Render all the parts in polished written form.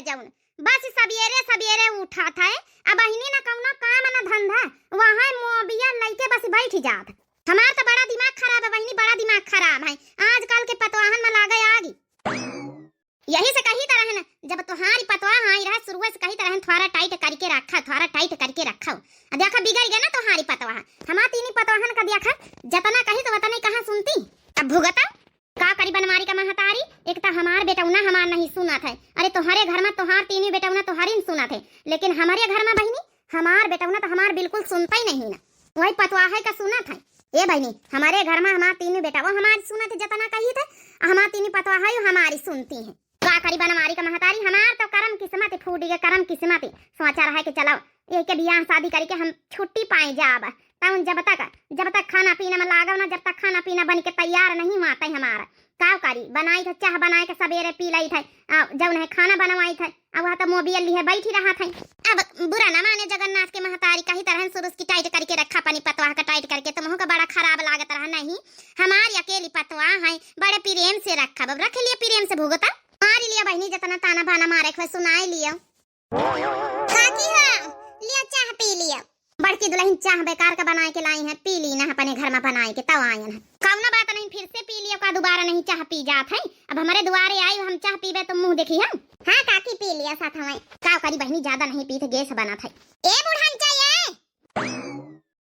जाऊन बस सवेरे सवेरे उठा था अब बहिनी ना कौनो काम ना धंधा वहां मोबिया लइके बस बैठ जात। हमार तो बड़ा दिमाग खराब है बहिनी, बड़ा दिमाग खराब है। आजकल के पतवाहन में लागे आगी। यही से कही तरह न जब तुम्हारी पतवा हाई रहा शुरू से कही तरह थोड़ा टाइट करके रखा, थोड़ा टाइट करके रखा। देखा बिगड़ गया ना तुम्हारी पतवा। हमार तीनी पतवाहन का देखा जतना कही तो वतना कहां सुनती। अब भुगता का करी बनमारी का महतारी। एक तो हमार बेटौना हमार नहीं सुना था। अरे तुम्हारे घर में तुम्हार तीनी बेटौना तुम्हारी नहीं सुना थे, लेकिन हमारे घर में बहिनी हमार बेटौना तो हमार बिल्कुल सुनता ही नहीं ना। वही पतवाहे का सुना था। ए बहनी हमारे घर में हमार तीनी बेटा वो हमारी सुना थे जतना कही थे। हमार तीनी पतवाहे हमारी सुनती है। का करी बनमारी का महतारी। हमार तो करम किस्मत फूट गए, करम किस्मत सोचा रहा है कि चलो एक के बियाह शादी करके हम छुट्टी पाए जाब। तब जब तक खाना पीना में लागो ना, जब तक खाना पीना बन के तैयार नहीं हुआ हमारा का करी। बनाई थे चाह बनाए के सवेरे पी लाई थे, जब नहीं खाना बनवाई थे अब वह तो मोबियल लिए बैठी रहा था। अब बुरा न माने जगन्नाथ के महतारी कही तरह सुरुस की टाइट करके रखा पानी पतवा का टाइट करके तुम का बड़ा खराब लागत रहा। नहीं हमारी अकेली पतवा है, बड़े प्रेम से रखा बब रख लिया प्रेम से भुगता मारी लिया बहनी जतना ताना भाना मारे खो सुनाई लिया। खाकी है लिया चाह पी लिया। बड़की दुल्हन चाह बेकार का बनाए के लाई है, पी ली ना अपने घर में बनाए के तब आयन है। कौना बात नहीं फिर से पी लिया का दोबारा नहीं चाह पी जात है। अब हमारे दुआरे आई हम चाह पीबे तो मुंह देखी हम। हाँ काकी पी लिया साथ हमें का करी बहनी ज्यादा नहीं पी थे गैस बना था। ए बुढ़ान चाहिए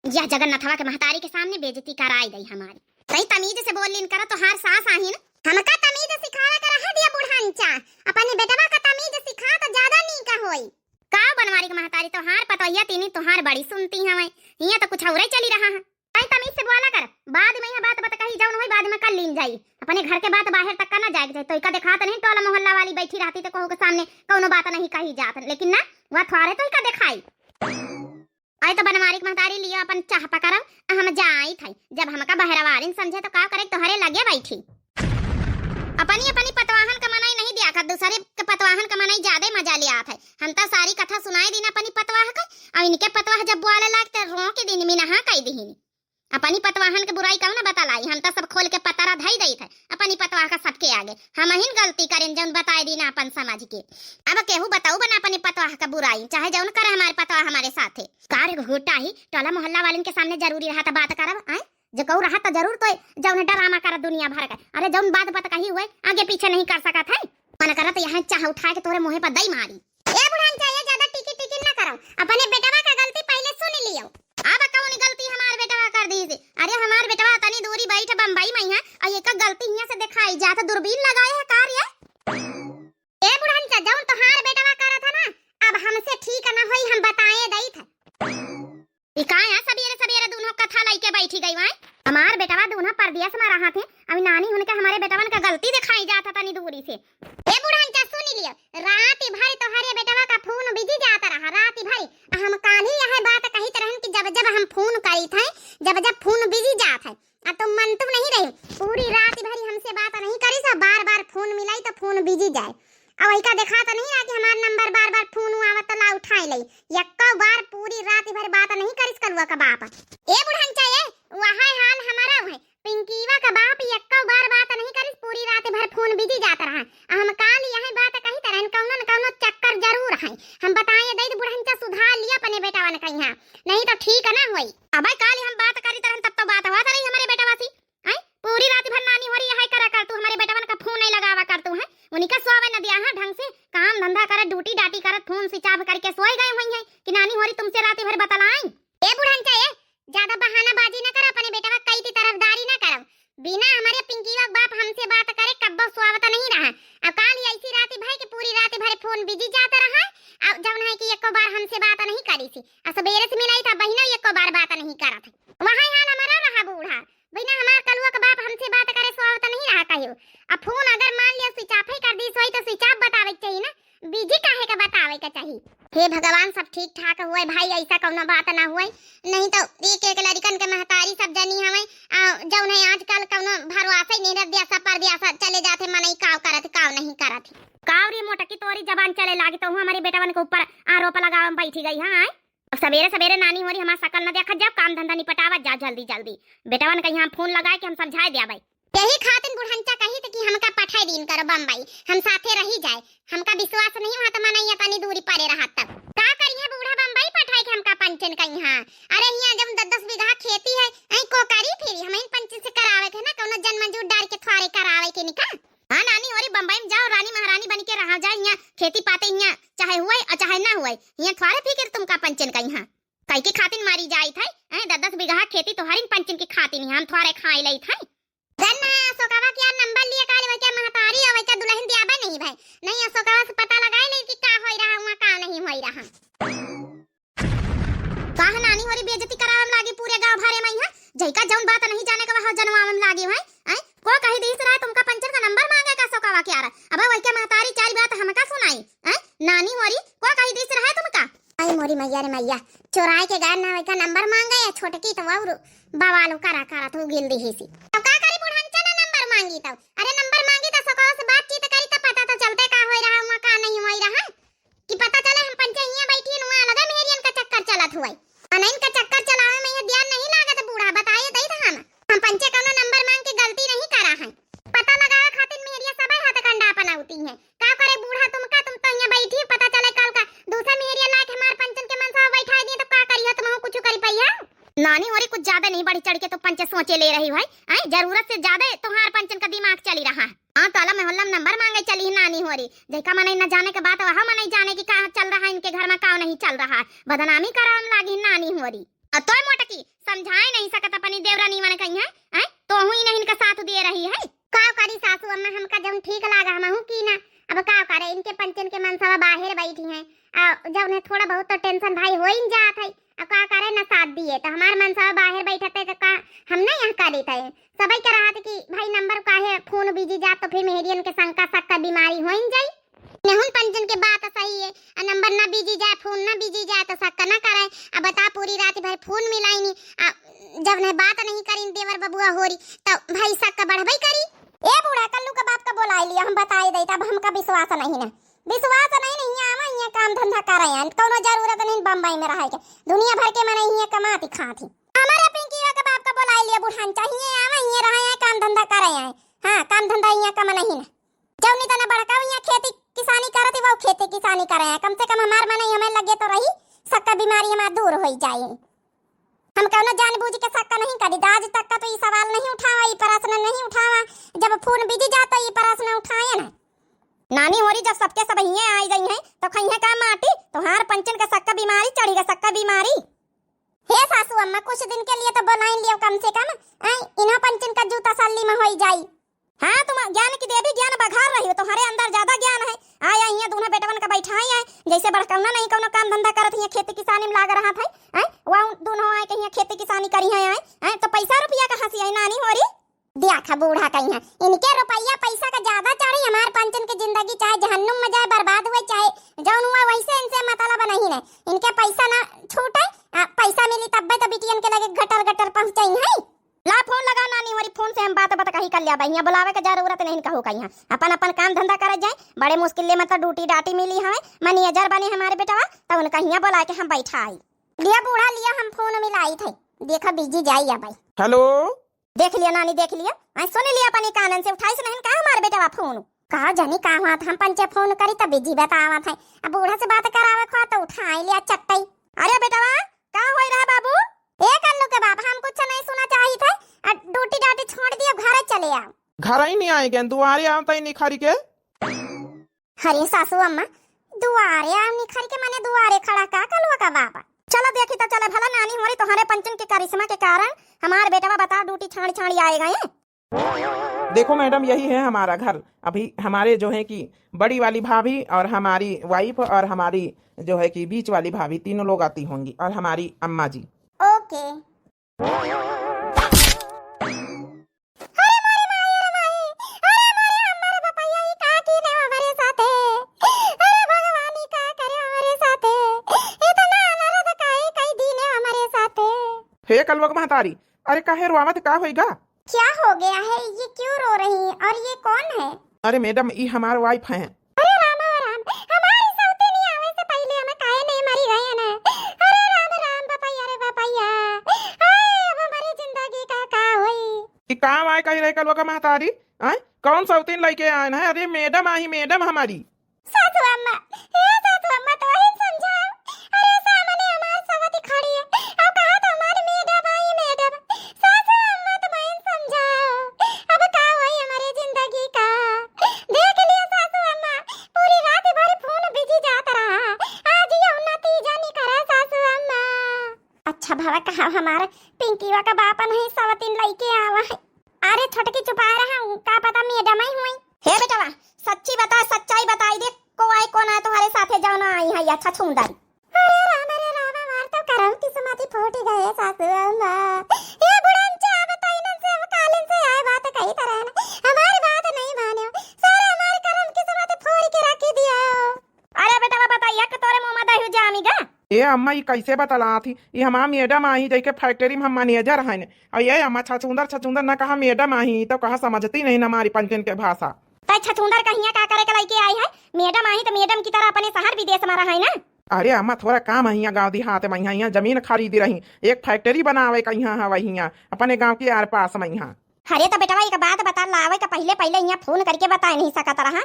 यह जगन्नाथवा के महतारी के सामने बेइज्जती कराई गई हमारी। सही तमीज से बोल लीन करा तो हार सास आही ना। हमका तमीज सिखावा कर रहा दिया बुढ़ान चा अपने बेटवा का तमीज सिखा तो ज्यादा नहीं का होई। का बनवारी के महतारी तो हार पतोहिया तीनी तुहार बड़ी सुनती हमें। हिया तो कुछ और ही चली रहा है। सही तमीज से बोला कर, बाद में यह बात बता कही जाऊन होई बाद में कर लीन जाई। अपने घर के बात बाहर तक का ना जाए तो इका देखा तो नहीं टोला मोहल्ला वाली बैठी रहती तो कहो के सामने कोनो बात नहीं कही जात, लेकिन ना वह थोड़े तो इका दिखाई। आई तो बनवारी के महतारी लिया अपन चाह पकड़म हम जाई थे। जब हमका बहरवारिन समझे तो का करे तोहरे लगे बैठी। अपनी अपनी पतवाहन का मनाई नहीं दिया कर, दूसरे के पतवाहन का मनाई ज्यादा मजा लिया था। हम तो सारी कथा सुनाई दी ना अपनी पतवाह का, और इनके पतवाह जब बोले लगते रो के दिन में नहा कई दी। अपनी पतवाहन के बुराई कहू ना बता लाई। हम तो सब खोल के पतरा धई दई थे अपनी पतवाह का सबके आगे। हम ही गलती करें जौन बताए दी ना अपन समझ के। अब केहू बताऊ बना अपनी पतवाह का बुराई चाहे जौन करे हमारे पतवाह हमारे साथे। कार घोटा ही टोला मोहल्ला वाले के सामने जरूरी रहा था बात करब आए जो कहू रहा था जरूर तो जौन ड्रामा कर दुनिया भर का। अरे जौन बात बता कही हुए आगे पीछे नहीं कर सका था। मन करा तो यहाँ चाह उठा के तोरे मुंह पर दई मारी। ए बुढ़ान चाहिए ज्यादा टिकी टिकी ना करो, अपने बेटवा का गलती पहले सुन लियो। अब कौन गलती हमार बेटवा कर दी थी। अरे हमार बेटवा तनी दूरी बैठ बम्बई में है और एक गलती हिया से दिखाई जात दूरबीन लगाए है कार्य। ए बुढ़ान चा जौन तोहार बेटवा करा था ना अब हमसे ठीक ना होई हम बताए दई था। इकाया सवेरे सवेरे दोनों कथा लेके बैठी गई वहां। हमार बेटवा दोनों परदेश में रहा थे, अभी नानी होने के हमारे बेटवन का गलती दिखाई जाता था नी दूरी से। ए बुढ़ान चा सुन लियो, रात भर तोहरे बेटवा का फोन बिजी जाता रहा रात भर। हम काल ही यह बात कही तरहन कि जब जब हम फोन करी थे जब जब फोन बिजी जात है तो मन तो नहीं रही। पूरी रात भर हमसे बात नहीं करी सब बार बार फोन मिलाई तो फोन बिजी जाए। अब वही का देखा तो नहीं रहा कि हमारा नंबर बार बार फोन आवत तो ला उठाई लई। यक्का बार पूरी रात भर बात नहीं करिस करुआ का बाप। ए बुढ़ान चाहिए वहां हाल हमारा है। पिंकीवा का बाप यक्का बार बात नहीं करिस पूरी रात भर फोन बिजी जाता रहा। हम काल यही बात कही तरह कौनो न कौनो चक्कर जरूर है। हम बताए दई बुढ़ान चा सुधार लिया अपने बेटावा ने कहीं नहीं तो ठीक ना होई। अब काल हम बात करी तरह तब तो बात हुआ रही हमारे बेटावा सी। पूरी रात भर नानी हो रही है करा कर तू हमारे बेटावन का फोन नहीं लगावा कर तू है। उन्हीं का सोवे न दिया ढंग से काम धंधा कर ड्यूटी डाटी कर फोन स्विच ऑफ करके सोए गए हुई है कि नानी हो रही तुमसे रात भर बतलाई। ए बुढ़ान चाहिए ज्यादा बहानाबाजी न कर, अपने बेटवा कई की तरफदारी न कर। बिना हमारे पिंकीवा बाप हमसे बात करे कब्बो स्वागत नहीं रहा। अब काल ही ऐसी रात भर की पूरी रात भर फोन बिजी जाता रहा। अब जब है कि एको बार हमसे बात नहीं करी थी सवेरे से मिलाई था बहिना एको बार बात नहीं करा था। वहां हाल हमारा रहा बूढ़ा बिना हमार कलुआ का बाप हमसे बात करे स्वागत नहीं रहा कहियो। अब फोन अगर मान लिया स्विच ऑफ ही कर दी सोई तो स्विच ऑफ बतावे चाहिए ना, बिजी काहे का बतावे का चाहिए। हे भगवान सब ठीक ठाक हुए भाई ऐसा कौनो बात ना हुए नहीं तो एक एक लड़कन के महतारी सब जनी हमें जौन है आजकल कौनो भरवासा ही नहीं रह दिया सब पर दिया चले जाते मनई काव करत काव नहीं करत काव रे मोटकी तोरी जबान चले लागी तो हमारे बेटवन के ऊपर आरोप लगावम बैठी गई। हां सवेरे सवेरे नानी हो रही हमारा शकल न देखा जब काम धंधा निपटावा जा जल्दी जल्दी बेटवन कहीं हम फोन लगाए कि हम समझाए दिया भाई। यही खातिन बुढ़ंचा कही थी कि हमका पठाई दिन करो बम्बई, हम साथे रही जाए। हमका विश्वास नहीं हुआ तो मनैया तनी दूरी पड़े रहा तब का करिए बूढ़ा बम्बई पठाई के हमका पंचन कहीं। हां अरे यहाँ जब 10-10 बीघा खेती है ऐ को करी फिर हम पंचन से करावे के ना कोनो जन मंजूर डाल के थोड़े करावे के निका। हां नानी होरी बम्बई में जाओ रानी महारानी बन के रहा जाए। यहाँ खेती पाते यहाँ चाहे हुए और चाहे ना हुए यहाँ थोड़े फिक्र तुमका पंचन कहीं। हां कई के खातिन मारी जाई थे ऐ 10-10 बीघा खेती तो हरिन पंचन की खातिन हम थोड़े खाई लई थे। जन्ना अशोकवा के नंबर लिए काली वके महतारी और वके दुल्हन दियाबा नहीं भाई नहीं अशोकवा से पता लगाए ले कि का होई रहा हुआ का नहीं होई रहा। काहे नानी होरी बेइज्जती करावम लागी पूरे गांव भरे में। यहाँ जइका जौन बात नहीं जाने का वह जनवावम लागी है हैं को कही दिस रहा तुमका पंचर का नंबर मांगे का अशोकवा के यार। अब वके महतारी चार बात हमका सुनाई हैं नानी होरी को कही दिस रहा तुमका। आई मोरी मैया रे मैया चोराई के गार ना वका नंबर मांगे या छोटकी तो और बवालो करा करा तो गिल दी हिसी तो का करी बुढ़ांचा ना नंबर मांगी तो अरे नंबर मांगी तो सको से बातचीत करी तो पता तो चलते का होई रहा हुआ का नहीं होई रहा कि पता चले हम पंचैया बैठी नुआ लगा मेहरियन का चक्कर चलत हुई अनैन का चक्कर चलावे में ये ध्यान नहीं लागत बूढ़ा बताइए दई था हम पंचे कोनो नंबर मांग के गलती नहीं करा है पता लगावे खातिर मेहरिया सब हाथ कंडा अपनाउती है का करे बूढ़ा तुम तो यहाँ बैठी पता चले कल का दूसरा मेहरिया लाके हमार पंचन के मनसा बैठा दिए तो का करियो तुम कुछ करी पइया। नानी होरी कुछ ज्यादा नहीं बढ़ी चढ़ के तो पंच सोचे ले रही भाई आई जरूरत से ज्यादा तुम्हार पंचन का दिमाग चली रहा है। हां ताला मोहल्ला में नंबर मांगे चली नानी होरी देखा मने न जाने के बात वहां मने जाने की का चल रहा है इनके घर में का नहीं चल रहा है बदनामी कराम लागी नानी होरी तो मोटकी समझाए नहीं सकत अपनी देवरानी मन कहीं है तो हुई नहीं इनका साथ दे रही है का करी सासू अम्मा हमका जब ठीक लागा हमहू की ना अब का करे इनके पंचन के मनसा बाहर बैठी हैं जब उन्हें थोड़ा बहुत तो टेंशन भाई हो ही जात है अब का करे ना साथ दिए तो हमार मनसा बाहर बैठते तो का हम ना यहाँ कर देते हैं सबई के रहा कि भाई नंबर काहे फोन बिजी जात तो फिर मेहरियन के शंका सक्का बीमारी हो ही जाई नेहुन पंचन के बात सही है नंबर ना बिजी जाए फोन ना बिजी जाए तो सक्का ना करे अब बता पूरी रात भर फोन मिलाई नहीं जब ने बात नहीं करी देवर बबुआ होरी तो भाई सक्का बढ़बई करी ए बूढ़ा कल्लू का बाप का बोलाई लिया हम बताई दे तब हमका विश्वास नहीं ना विश्वास नहीं आवा यहाँ काम धंधा करे हैं कोनो जरूरत नहीं बम्बई में रहे के दुनिया भर के मने यहाँ कमाती खाती हमारे पिंकीया का बाप का बोलाई लिया बुढ़ान चाहिए आवा यहाँ रहे हैं काम धंधा करे हैं। हां काम धंधा यहाँ कम नहीं ना जौनी तना बड़का यहाँ खेती किसानी करती वो खेती किसानी करे हैं कम से कम हमार मने हमें लगे तो रही सक्का बीमारी हमार दूर हो जाए हम कौनो जानबूझ के सक्का नहीं करी आज तक का तो ये सवाल नहीं उठावा ये प्रश्न नहीं उठावा जब फोन बिजी जाता ये प्रश्न उठाए ना नानी होरी जब सबके सब यहीं आई गई हैं तो कहीं का माटी तुम्हार पंचन का सक्का बीमारी चढ़ेगा सक्का बीमारी हे सासू अम्मा कुछ दिन के लिए तो बनाई लियो कम से कम इन्हों पंचन का जूता सल्ली में हो जाई। हाँ तुम ज्ञान की देवी ज्ञान बघार रही हो तुम्हारे अंदर ज्यादा ज्ञान है आया यहाँ दोनों बेटवन का बैठाई है जैसे बड़कौना नहीं कौनो काम धंधा करत है खेती किसानी में लाग रहा था वहाँ दोनों आए कहीं खेती किसानी करी है तो पैसा रुपया कहाँ से आई नानी होरी देखा बूढ़ा कहीं इनके रुपया पैसा का ज्यादा चढ़ी हमार पंचन की जिंदगी चाहे जहन्नुम में जाए बर्बाद हुए चाहे जौन हुआ वैसे इनसे मतलब नहीं है इनके पैसा ना छूटे पैसा मिली तब तो बिटियन के लगे गटर गटर पहुंचाई है ला फोन लगा नानी होरी फोन से हम बात कही कर लिया यहाँ बुलावे का जरूरत नहीं कहू कहीं अपन अपन काम धंधा करे जाए बड़े मुश्किल ले मतलब ड्यूटी डाटी मिली हमें मैनेजर बने हमारे बेटा तब उनका यहाँ बुला के हम बैठा आई लिया बूढ़ा लिया हम फोन मिलाई थे देखा बिजी जाइए भाई हेलो देख लिया नानी देख लिया सुन लिया अपने कानन से उठाई से नहीं कहा हमारे बेटा फोन कहा जानी कहा हुआ था हम पंचे फोन करी तब बिजी बतावा था अब बूढ़ा से बात करावे खा तो उठाई लिया चट्टई अरे बेटा कहाँ हो रहा बाबू ए कल्लू के बाप हम कुछ नहीं सुना चाहिए थे ड्यूटी डाटी छोड़ दिया घर चले आओ घर ही नहीं आएंगे दुआरे आता ही निखारी के हरी सासू अम्मा दुआरे आ निखारी के माने दुआरे खड़ा का कलुआ का बाप चलो देखी तो चले भला नानी हमारी तुम्हारे पंचन के करिश्मा के कारण हमारे बेटा बता ड्यूटी छाड़ी छाड़ी आए गए देखो मैडम यही है हमारा घर अभी हमारे जो है कि बड़ी वाली भाभी और हमारी वाइफ और हमारी जो है कि बीच वाली भाभी तीनों लोग आती होंगी और हमारी अम्मा जी ओके हे कलवक महतारी अरे काहे रोआवत का होएगा क्या हो गया है ये क्यों रो रही है और ये कौन है अरे मैडम ये हमारे वाइफ हैं अरे राम राम हमारी सौते नहीं आवे से पहले हमें काहे नहीं मरी गए ना अरे राम राम बापैया रे बापैया हाय अब हमारी जिंदगी का होई कि काम आए कही रहे कलवक महतारी आए कौन सौतीन लेके आए हैं? अरे मैडम आई, मैडम हमारी। सासू अम्मा, ए सासू अम्मा तो वही समझाओ। अरे सामने हमार सवती खड़ी है, अब कहा तो हमारी मैडम आई मैडम। सासू अम्मा तो वही समझाओ, अब का होई हमारे जिंदगी का। देख लिया सासू अम्मा, पूरी रात भर फोन बिजी जाता रहा, आज ये नतीजा नहीं करा सासू अम्मा। अच्छा भावा कहा हमारे पिंकीवा का बापा नहीं सवतीन लेके आवा है। अरे छोटकी छुपा रहा हूँ, का पता मैडम ही हुई। हे बेटा सच्ची बता, सच्चाई बताई दे, को आई कौन है तुम्हारे साथे जाना आई है अच्छा छुंदर। अरे राम मार तो करम की समाधि फूट गए सासू अम्मा। ये बुढ़ंचा बताई न से कालिन से आए बात कही तरह ना, हमारी बात नहीं माने, सारे हमारे करम की समाधि फोड़ के रख दिया। अरे बेटा बताइए कि तोरे मुंह में दही जामीगा। ये अम्मा ये कैसे बतला थी? ये हमारा मैडम आई जाके फैक्ट्री में हम मैनेजर हैं। और ये अम्मा छछुंदर ना कहा मैडम आई तो कहा समझती नहीं ना हमारी पंचन के भाषा। तो छछुंदर कहिया का करे के लेके आई है? मैडम आई तो मैडम की तरह अपने शहर विदेश में रहा है ना। अरे अम्मा थोड़ा काम है, गाँव देहात में यहाँ जमीन खरीदी रही, एक फैक्ट्री बनावे का यहाँ है वही अपने गाँव के आर पास में यहाँ। अरे तो बेटा एक बात बता लावे का पहले यहाँ फोन करके बता नहीं सकता रहा।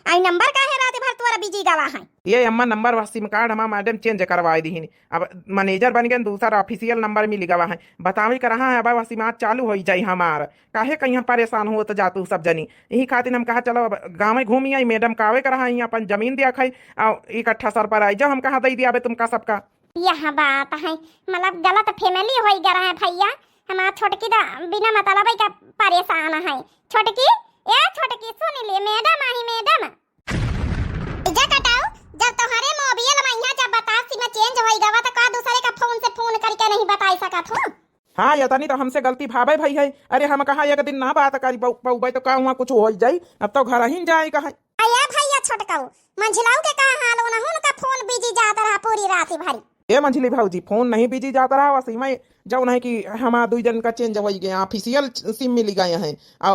आई नंबर का है रात भर तोरा बिजी गवा है। ये अम्मा नंबर सिम कार्ड हमारा मैडम चेंज करवाई दी, अब मैनेजर बन गए, दूसरा ऑफिशियल नंबर मिल गवा है, बतावे कर रहा है अब सिम चालू हो जाये हमार। काहे कहीं परेशान हो तो जातू सब जनी, यही खातिर हम कहा चलो गाँव में घूमी आई, मैडम कावे कर रहा है अपन जमीन दिया खाई इकट्ठा सर पर आई जब हम कहा दे दिया तुमका सबका। यह बात है मतलब गलत फैमिली हो गया है भैया। हमारा छोटकी तो बिना मतलब का परेशान है। छोटकी ए छोटकी सुन ले, मैडम आई मैडम। जा कटाओ, जब तुम्हारे मोबाइल में यहाँ जब बता सिम चेंज हो गया तो का दूसरे का फोन से फोन करके नहीं बता सकत हो। हाँ या तनी तो हमसे गलती भावे भाई है। अरे हम कहा एक दिन ना बात करी पाऊ तो का हुआ कुछ हो जाई, अब तो घर ही जाए कहा। अया भैया छोटकाऊ मंझिलाऊ के का हाल होना, उनका फोन बिजी जाता रहा पूरी रात भरी। ये मंझली भाजी फोन नहीं बिजी जाता रहा, वैसे मैं जब नहीं कि हमारा दो जन का चेंज हो गया, ऑफिशियल सिम मिल गए हैं,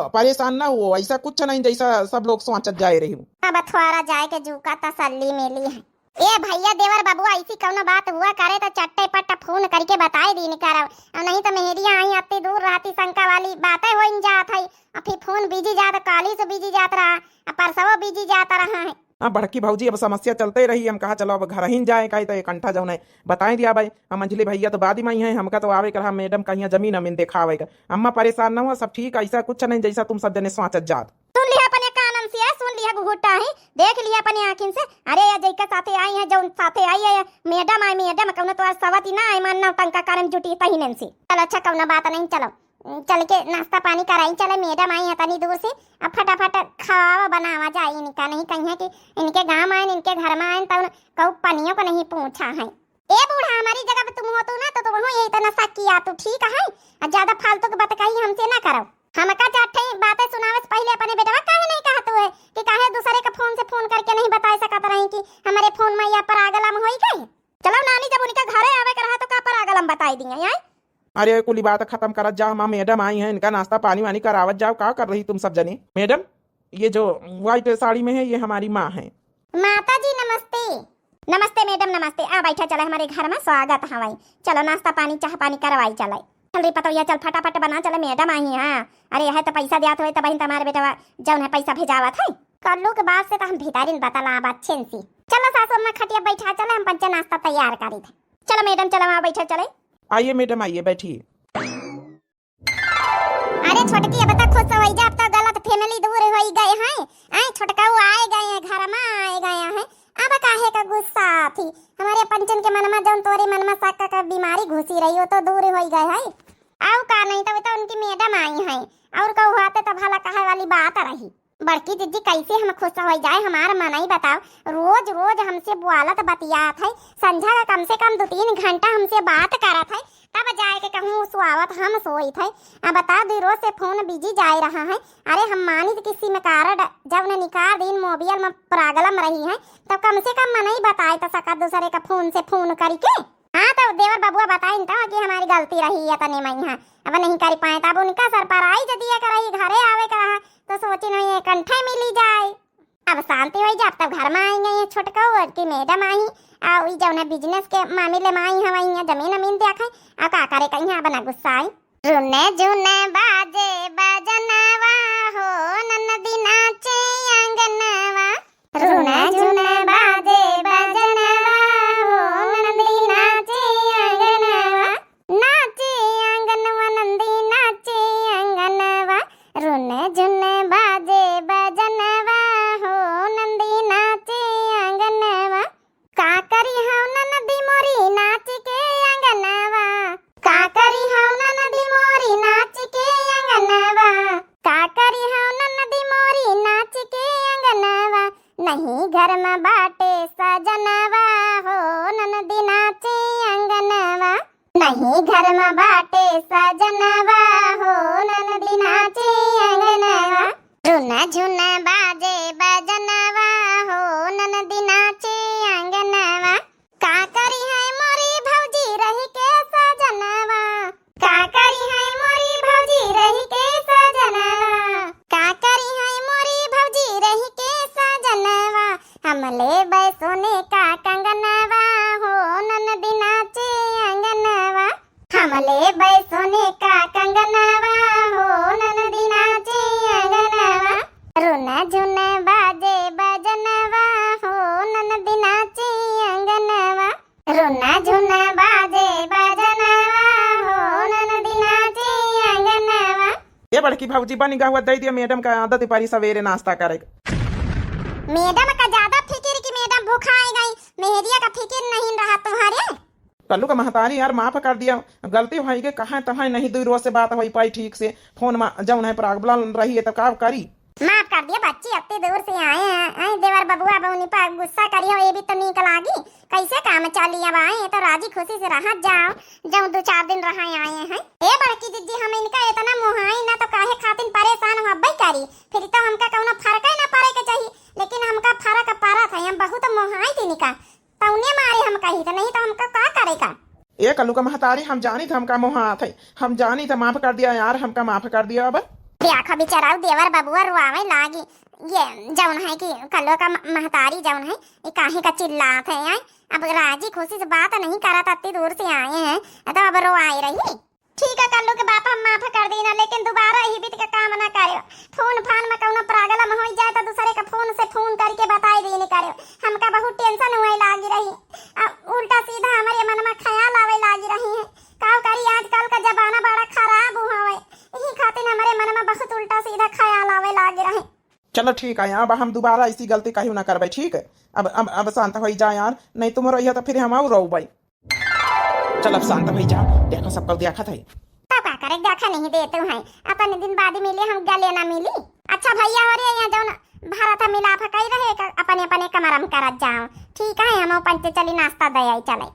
परेशान ना हो, ऐसा कुछ नहीं जैसा सब लोग सोचत जाए रही हूँ। अब थोड़ा जाए के जूका तसल्ली मिली है। ए भैया देवर बाबू ऐसी कौन बात हुआ करे तो चट्टे पट्टा फोन करके बताए दी निकरा, नहीं तो मेहरिया आई अति दूर रहती शंका वाली बातें हो जात है। फिर फोन बिजी जाता, काली से बिजी जाता रहा, परसों बिजी जाता रहा है। हाँ बड़की भाजी अब समस्या चलते रही, हम कहा चलो अब घर ही जाए कहीं तो एक कंठा जो है बताए दिया भाई। हम मंझली भैया तो बाद में है, हमका तो आवे कहा मैडम कहीं जमीन अमीन दिखावे का। अम्मा परेशान ना हुआ, सब ठीक, ऐसा कुछ नहीं जैसा तुम सब जने सोचत जात। सुन लिया अपने कानन से, सुन लिया घुघुटा है, देख लिया अपने आँखिन से। अरे या जैका साथे आई है, जो साथे आई है मैडम आई मैडम कौन तो सवती ना आई मानना टंका कारण जुटी तहीनन से। चलो अच्छा कौन बात नहीं, चलो चल के नाश्ता पानी कराई चले, मैडम आई है तनी दूर से, अब फटाफट खावा बनावा जाए इनका, नहीं कहीं कि इनके गांव आए इनके घर में आए तब कहू पनियों को नहीं पूछा है। ए बूढ़ा हमारी जगह पे तुम हो तो ना तो तुम यही तो नशा किया तो ठीक है, ज्यादा फालतू की बात कही हमसे ना करो। हमका चाटे बातें सुनावे से पहले अपने बेटवा काहे नहीं कहत हुए कि काहे दूसरे का फोन से फोन करके नहीं बता सकत रही कि हमारे फोन में या पर आगलम होई गई। चलो नानी जब उनका घरे आवे कर रहा तो का पर आगलम बताई दिए यार। अरे कुली बात खत्म करत जाओ, माँ मैडम आई हैं, इनका नाश्ता पानी वानी करावत जाओ। क्या कर रही तुम सब जने? मैडम ये जो व्हाइट साड़ी में है ये हमारी माँ है। माता जी नमस्ते। नमस्ते मैडम नमस्ते, आ बैठा चले हमारे घर में, स्वागत हवाई। चलो नाश्ता पानी चाह पानी करवाई चले। चल रही पतो चल फटाफट बना चले, मैडम आई है। अरे है तो पैसा दिया तो तब तुम्हारे बेटा जौन है पैसा भेजावत है कल्लू के बाद से तो हम भितारिन बतला बात छेन सी। चलो सासू अम्मा खटिया बैठा चले, हम पंचा नाश्ता तैयार करी थे। चलो मैडम चलो वहाँ बैठा चले। आइए मैडम आइए बैठिए। अरे छोटकी अब तक खुश हो जा, अब तक गलत फैमिली दूर हो गए हैं। आई छोटका वो आए गए हैं, घर में आए गए हैं, अब काहे का गुस्सा थी हमारे पंचन के मन में, जौन तोरे मन में शक का बीमारी घुसी रही हो तो दूर हो गए है। आओ का नहीं तो उनकी मैडम आई है, और कहू होते तो भला कहे वाली बात रही। बड़की दीदी कैसे हम खुश हो जाए, हमारा मन ही बताओ, रोज रोज हमसे बुआलत बतियात है, संझा का कम से कम 2-3 घंटा हमसे बात करत है, तब जाए के कहूँ सुआवत हम सोई थे। अब बता दी रोज से फोन बिजी जाए रहा है। अरे हम मानी किसी में कार्ड जब ने निकाल दिन मोबाइल में प्रॉब्लम रही है तो कम से कम मन ही बताए तो सका दूसरे का फोन से फोन करके। हाँ तो देवर बबुआ बताई तो कि हमारी गलती रही है तने मैं यहाँ अब नहीं कर पाए, तब उनका सर पर आई जब कराई घरे आवे करा तो सोची नहीं कंठे मिली जाए। अब शांति हो जाए, तब घर में आएंगे छोटका की मैडम आई और जो बिजनेस के मामले में आई हमारी जमीन अमीन देखे और का करे कहीं बना गुस्सा आई। जुने जुने बाजे बजनवा हो ननदी नहीं घर में बाटे सजनवा हो ननदी नाचे अंगनवा। नहीं घर में बाटे सजनवा हो ननदी नाचे अंगनवा। रुना झुना बाजे बजनवा हो ननदी नाचे अंगनवा। का करी है मोरी भौजी रही के सजनवा। का करी है मोरी भौजी रही के सजनवा। का करी है मोरी भौजी रही के सजनवा। हमले बैसोने का कंगनवा हो ननदी नाचे अंगनवा। हमले बैसोने का कंगनवा हो ननदी नाचे अंगनवा। रुना झुना बाजे बजनवा हो ननदी नाचे अंगनवा। रुना झुना बाजे बजनवा हो ननदी नाचे अंगनवा। ये बड़की भौजी बनी हुआ दे दिया मैडम का आदत पारी सवेरे नाश्ता करेगा। मैडम का ज्यादा फिक्र कि मैडम भूखाई गई। मेहरिया का फिक्र नहीं रहा तुम्हारे। कल्लू का महतारी यार माफ कर दिया, गलती हुई के कहाँ तहाँ नहीं दूर रोज से बात हुई पाई ठीक से। फोन में जौन है प्रॉब्लम रही है तो का करी। माफ कर दिया बच्ची, इतनी दूर से आए हैं। देवर बबुआ बउनी पर गुस्सा करियो ये भी तो निक लागी। कैसे काम चली अब आए तो राजी खुशी से रह जाओ जब 2-4 दिन रहा आए हैं। ए बड़की दीदी हम इनका इतना मोहाई ना तो काहे खातिर परेशान हब्बई करी। फिर तो हमका कौनो फर्क ही ना पड़े के चाहिए, लेकिन हमका फर्क पड़ा था। हम बहुत मोहाई थी निका तौने मारे हम कही तो नहीं तो हमका का करेगा। ये कल्लू का महतारी हम जानी था हमका मोहा थे, हम जानी था माफ कर दिया यार, हमका माफ कर दिया। अब देखो बेचारा देवर बबुआ रुआवे लागी। ये जौन है कि कल्लो का महतारी जौन है ये काहे का चिल्लात है। अब राजी खुशी से बात नहीं करा था, इतनी दूर से आए हैं तो अब रोआई रही। ठीक है कल्लो के बाप हम माफ कर देना, लेकिन दोबारा यही बीत का काम ना करियो। फोन फान में कौनो प्रॉब्लम हो जाए तो दूसरे का फोन से फोन करके बताई देने करियो। हमका बहुत टेंशन हुए लागी रही। अब उल्टा सीधा हमारे मन में ख्याल आवे लागी रही है। का करी आजकल का जमाना बड़ा खराब हुआ है, यही खातिर हमारे मन में बहुत उल्टा सीधा ख्याल आवे लागे रहे। चलो ठीक है, अब हम दोबारा ऐसी गलती कहीं ना करबे। ठीक है अब शांत हो जा यार, नहीं तुम रही तो फिर हम और रो भाई। चल अब शांत हो जा, देखो सबको देखा था। तो का करे देखा नहीं देते हैं। अपन दिन बाद मिले हम गले ना मिली। अच्छा भैया हो रे यहाँ जाओ भारत मिला फकाई रहे अपने अपने कमरा में करत जाओ। ठीक है हम पंच चली नाश्ता दे चले।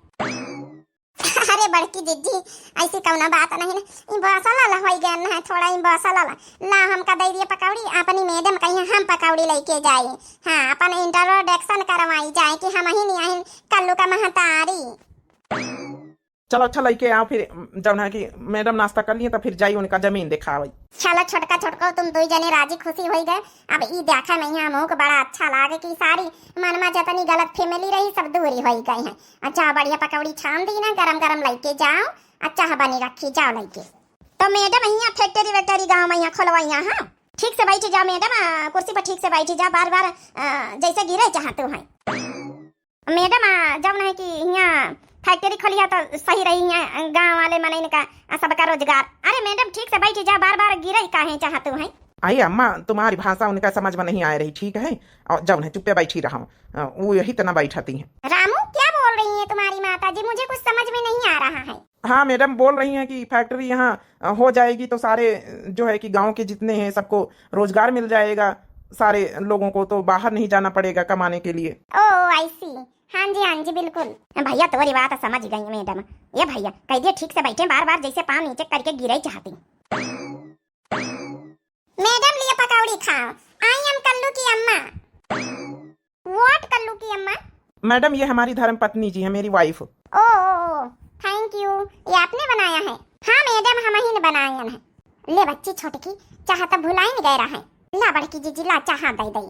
अरे बड़की दीदी ऐसी कौना बात नहीं ना, इन बसला ला होई गया ना थोड़ा इन बसला ला हमका दे दिए पकौड़ी। अपनी मैडम कहीं हम पकौड़ी लेके जाए। हाँ अपन इंट्रोडक्शन करवाई जाए कि हम ही नहीं आए कल्लू का महतारी। चलो अच्छा लेके आओ, फिर जब है कि मैडम नाश्ता कर लिए तो फिर जाइए उनका जमीन दिखावे। चलो छोटका छोटका तुम दो जने राजी खुशी हो गए। अब ई देखा नहीं हमको बड़ा अच्छा लागे कि सारी मन में जतनी गलत फैमिली रही सब दूरी हो गई है। अच्छा बढ़िया पकौड़ी छान दी ना, गरम गरम लेके जाओ। अच्छा बनी रखी जाओ लेके। तो मैडम यहाँ फैक्ट्री वैक्ट्री गाँव में यहाँ खोलवाई। हाँ ठीक से बैठी जाओ मैडम, कुर्सी पर ठीक से बैठी जाओ, बार बार जैसे गिरे चाहते हो। मैडम जब नहीं कि यहाँ फैक्ट्री खोली है तो सही रही है, गांव वाले मने का सबका रोजगार। अरे मैडम ठीक से बैठी जा, बार बार गिरे काहे चाहते हो। आई अम्मा तुम्हारी भाषा उनका समझ में नहीं आ रही। ठीक है और जब है चुप्पे बैठी रहा वो यही तना बैठाती है। रामू क्या बोल रही है तुम्हारी माता जी, मुझे कुछ समझ में नहीं आ रहा है। हाँ मैडम बोल रही हैं कि फैक्ट्री यहाँ हो जाएगी तो सारे जो है कि गांव के जितने हैं सबको रोजगार मिल जाएगा। सारे लोगों को तो बाहर नहीं जाना पड़ेगा कमाने के लिए। ओह आई सी, हाँ जी बिल्कुल। भैया तुम्हारी बात समझ गई मैडम। ये भैया कह दिए ठीक से बैठे, बार बार जैसे पाँव नीचे करके गिरे चाहती। मैडम लिए पकौड़ी खाओ। आई एम कल्लू की अम्मा। व्हाट कल्लू की अम्मा? मैडम ये हमारी धर्म पत्नी जी है, मेरी वाइफ। ओह थैंक यू, ये आपने बनाया है? हाँ मैडम हम ही ने बनाया है। ले बच्ची छोटकी चाह तो भुला ही गए रहा है। ला बड़की जीजी ला चाह दे दई।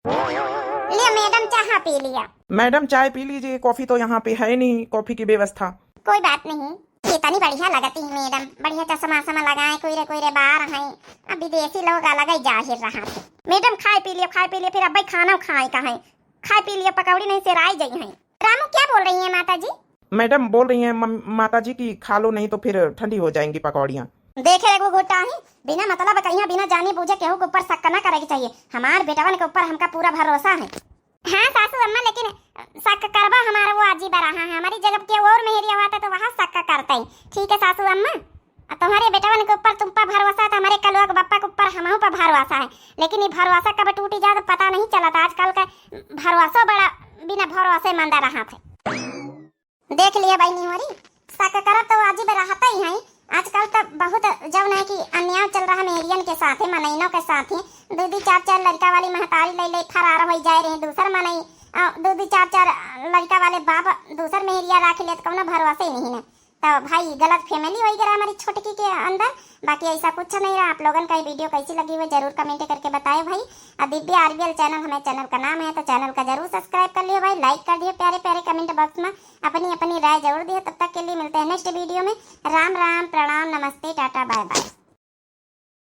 ले मैडम चाह पी लिया। मैडम चाय पी लीजिए, कॉफी तो यहाँ पे है नहीं, कॉफी की व्यवस्था। कोई बात नहीं, कितनी बढ़िया लगती है मैडम, बढ़िया चश्मा समा लगाए कोई रे बाहर है। अब विदेशी लोग अलग ही जाहिर रहा थे। मैडम खाए पी लिया फिर अब भाई खाना खाए का है। खाए पी लिया पकौड़ी नहीं से राय गई है। रामू क्या बोल रही है माता जी? मैडम बोल रही है माता जी की खा लो नहीं तो फिर ठंडी हो जाएंगी पकौड़ियाँ। देखे एगो गोटा है बिना मतलब कहीं बिना जाने बूझे केहू के ऊपर शक न करेगी चाहिए। हमार बेटवन के ऊपर हमका पूरा भरोसा है। हाँ सासू अम्मा, लेकिन शक करवा हमारा वो अजीब रहा है। हमारी जगह के और मेहरिया हुआ था तो वहाँ शक करते ही। ठीक है सासू अम्मा, तुम्हारे बेटवन के ऊपर तुम पर भरोसा था, हमारे कलुआ के बप्पा के ऊपर हमहू पर भरोसा है, लेकिन ये भरोसा कब टूट जाए तो पता नहीं चला था। आजकल का भरोसा बड़ा बिना भरोसे मंदा रहा थे। देख लिया भाई निहरी शक करब तो अजीब रहता ही है। आजकल तो बहुत जब है कि अन्याय चल रहा मेरियन के साथ मनैनों के साथ दो चार लड़का वाली महतारी ले फरार हो जाए रहे, दूसर मनई दो चार लड़का वाले बाप दूसर मेहरिया राख ले, तो कौनो भरोसे ही नहीं है। तो भाई गलत फैमिली वही करा हमारी छोटकी के अंदर। बाकी ऐसा कुछ नहीं रहा। आप लोगों का ये वीडियो कैसी लगी हुई जरूर कमेंट करके बताएं भाई। दिव्या आरबीएल चैनल हमारे चैनल का नाम है, तो चैनल का जरूर सब्सक्राइब कर लियो भाई, लाइक कर दियो, प्यारे प्यारे कमेंट बॉक्स में अपनी अपनी राय जरूर दियो। तब तक के लिए मिलते हैं नेक्स्ट वीडियो में। राम राम, प्रणाम, नमस्ते, टाटा, बाय बाय।